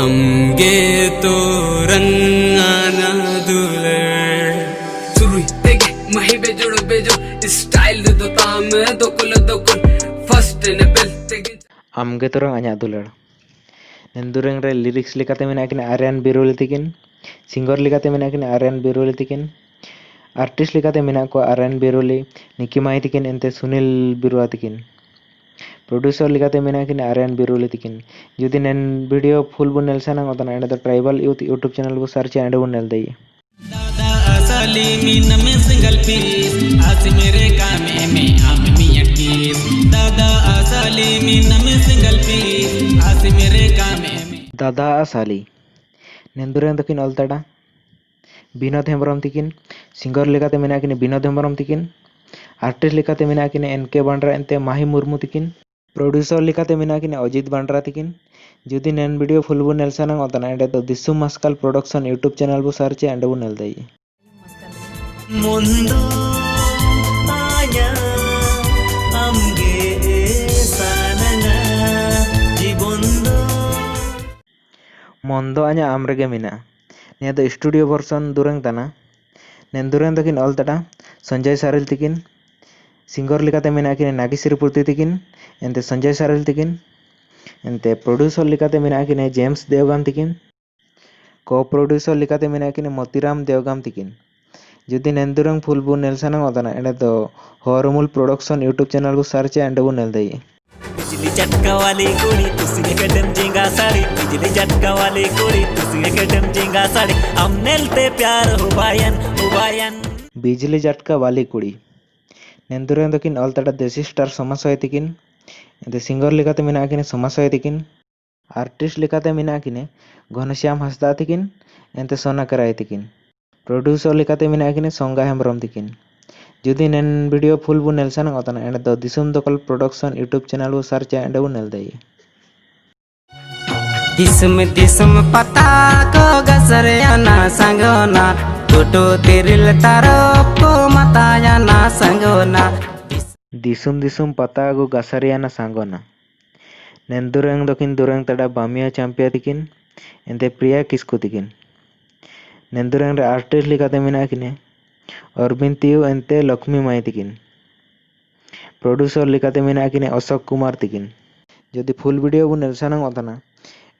amge to rangana dular surui tege mahi bejo style do tam dokul first ne bel tege amge to rang anya dular nendureng re lyrics likate menakin Aryan Birul tikin singer likate menakin Aryan Birul tikin artist likate menak ko Aryan Biruli Niki Mai tikin ente Sunil Birua tikin producer likate menakin Aryan Biruli tikin jodi nen video full bun nelsanang otana enda tribal youth YouTube channel bu search ende bun nel dei दादा असली mean में single piece आज मेरे कामे में हम मियां keys दादा असली मीन में सिंगल पीस आज मेरे कामे में Dada Asali nendureng dokin oltada Binod Hembrom tikin singer likate menakin Binod Hembrom tikin artist likate menakin NK Bandra ente Mahi Murmu tikin producer likate menakin Ajit Bandra tikin jodi nen video full bu nelsanang otana ende to disum maskal production YouTube channel bu search ende bu nel dei Munda aya amge sananga jibondo Mondo anya amrege mina nia do studio version dureng tana nen dureng dokin oltada Sanjay Saril tikin singer likate menakin Nagisri Purti tikin ente Sanjay Saril tikin ente producer likate menakin James Devgam tikin co-producer likate menakin Motiram Devgam tikin jodi nen dureng full bu nelsanang otana ende to Hormul production YouTube channel bu search ende bu nel dei बिजली झटका वाली कुड़ी तुसी कदम जिंगा साड़ी बिजली झटका वाली कुड़ी तुसी कदम जिंगा साड़ी हम नेलते प्यार हुबायन बिजली झटका वाली कुड़ी नेंदुरें दोकिन ऑलतड़ा देसी स्टार समासय तिकिन ente singer likate menakin समासय तिकिन artist likate menakin Ghanshyam Hansda तिकिन ente सोना कराय तिकिन producer likate menakin songa hembrom tikin jodi nen video full bu nelsanang otana ende do disum dokal production YouTube channel bu search ende bu nel dei disum pata ko gasarayana sangona foto teril tarop ko matayana sangona disum pata gu gasariana sangona nendureng dokin dureng tada bamia champia tikin ente priya kisku tikin nendureng re artist likate menakin Orbin Tiu ente Lakshmi Mai tikin producer likate menakin Ashok Kumar tikin jodi full video bu nelsanang otana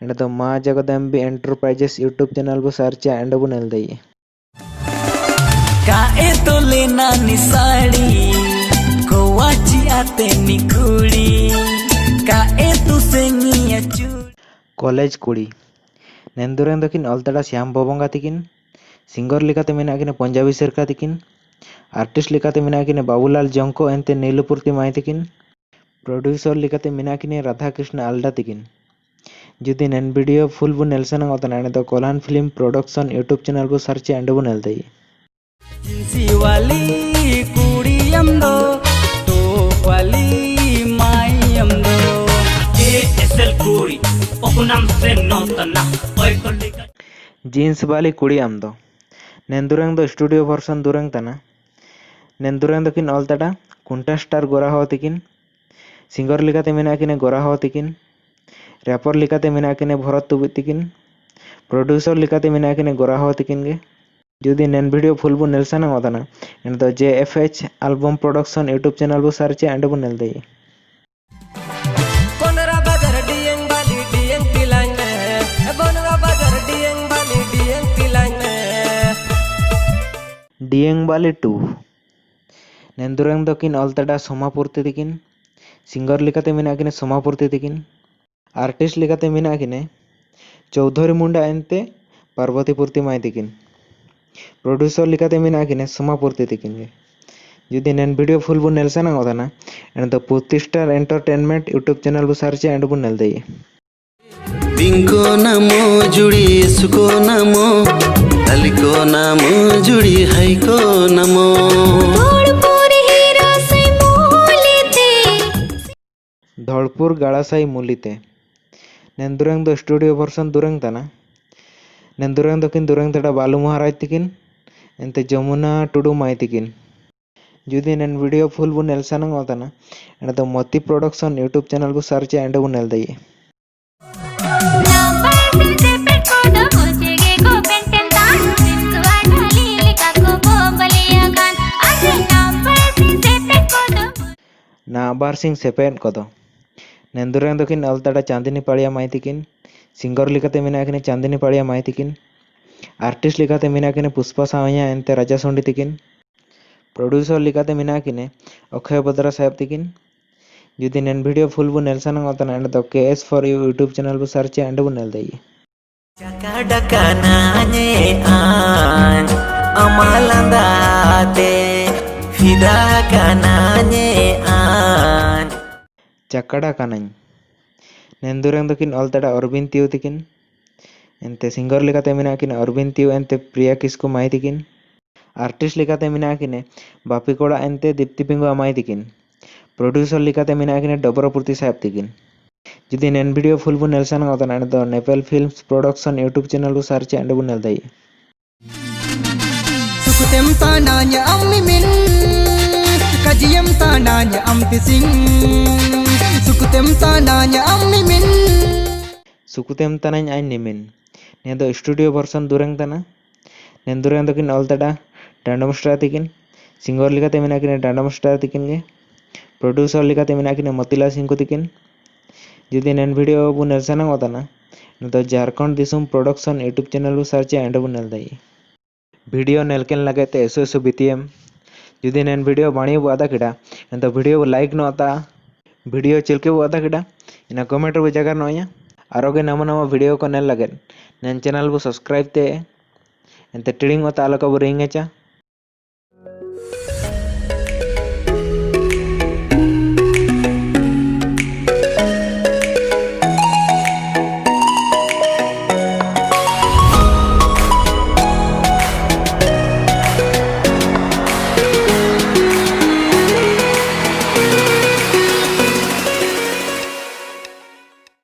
ende to Ma Jagadambi Enterprises YouTube channel bu search ende bu nel dei का ए तो लेना निसाड़ी कोवाची आते निकुड़ी का ए तू सेंगिया चू college kudi nendureng dokin oltada Syam Bobonga tikin singer likate menakin Punjabi Serka tikin artist likate menakin Babulal Jonko ente Nilupurti Mai tikin producer likate menakin Radha Krishna Alda tikin jodi nen video full bu nelsanang otana ene to Kolan Film Production YouTube channel bu search ende bu nel dei जिंसी वाली कुड़ी अमदो तो वाली माई अमदो ASL कुड़ी ओकुनाम से नोतना ओय कोलिका jeans bali kudi amdo nendureng do studio version dureng tana nendureng dokin oltada kunta star gora ho tikin singer likate menakin gora ho tikin rapper likate menakin Bharat Tubit tikin producer likate menakin gora ho tikin ge jodi nen video full bu nelsanang otana ende to JFH album production YouTube channel bu search ende bu nel dei कोनरा बाजार डियंग बाली डियंग तिलांग में कोनरा बाजार डियंग बाली डियंग तिलांग में Dieng Bali 2 nendureng dokin oltada Somapurti tikin singer likate menakin Somapurti tikin artist likate menakin Chaudhary Munda ente Parvati Purti Mai tikin producer likate menakin Somapurti tikin jodi nen video full bu nelsanang otana ende to Purti Star Entertainment YouTube channel bu search ende bu nel dei पिंको नामो जुड़ी सुको नामो अलिको नामो जुड़ी haiku नामो धौलपुर गाड़ासाई मूलिते नेंदुरंग दो studio version दुरंग तना नेंदुरंग दोकिन दुरंग तड़ा बालू महाराज तिकिन एंते जमुना टुडू माई तिकिन जुदी नेन वीडियो फुल बु नेलसानंग ओतना एंड तो मोती प्रोडक्शन यूट्यूब चैनल बु सर्च एंड बु नेल दई बारसिंग सेपेद कोदो नेंदुरें दोकिन अलतड़ा चांदनी पाड़िया माई तिकिन सिंगर लिकाते मेना किने चांदनी पाड़िया माई तिकिन आर्टिस्ट लिकाते मेना किने पुष्पा सावैया एंते राजा सोंडी तिकिन प्रोड्यूसर लिकाते मेना किने अक्षय बद्रा साहेब तिकिन जुदी नेन वीडियो फुल बु नेल सनंग ओतना एंड दो केएस फॉर यू यूट्यूब चैनल बु सर्च एंड बु नेल दई Cakadakananye an amalandate fidakananye an चक्कड़ा कानाñ नेंदुरें दोकिन अलतड़ा अरविंद तिउ तिकिन एंते सिंगर लिकाते मेना किने अरविंद तिउ एंते प्रिया किस्कु माई तिकिन आर्टिस्ट लिकाते मेना किने बापी कोड़ा एंते दीप्ति पिंगुआ माई तिकिन प्रोड्यूसर लिकाते मेना किने डबरपुर्ति साहेब तिकिन जुदी नेन वीडियो फुल बु नेल सनंग ओतना एंड दो Nepal films production YouTube channel बु सर्च एंड बु नेल दई Sukutem tananya ammimin Kajiyam tananya amtising Sukutem tananya ammimin सुकुतेम तनाñ आइन निमिन ने दो स्टूडियो वर्सन दुरेंग तना नेंदुरें दोकिन अलतड़ा डैंडम स्टार तिकिन सिंगर लिकाते मेना किने डैंडम स्टार तिकिन गे प्रोड्यूसर लिकाते मेना किने मोतीलाल सिंह तिकिन जुदी नेन वीडियो बु नेल सनंग ओतना ने दो झारखंड दिसुम प्रोडक्शन यूट्यूब चैनल बु सर्च एंड बु नेल दई वीडियो नेलकेन लगते एसु एसु बितियम जुदी नेन वीडियो बाणी बु आदा किडा ने दो वीडियो बु लाइक नो आता वीडियो चिलके बु आदा किडा इना कमेंट बु जगर नोया आरोगे नवा नवा वीडियो को नेल लगे नेन चैनल बु सब्सक्राइब ते एंते टिडिंग ओता आलोका बु रिंगे चा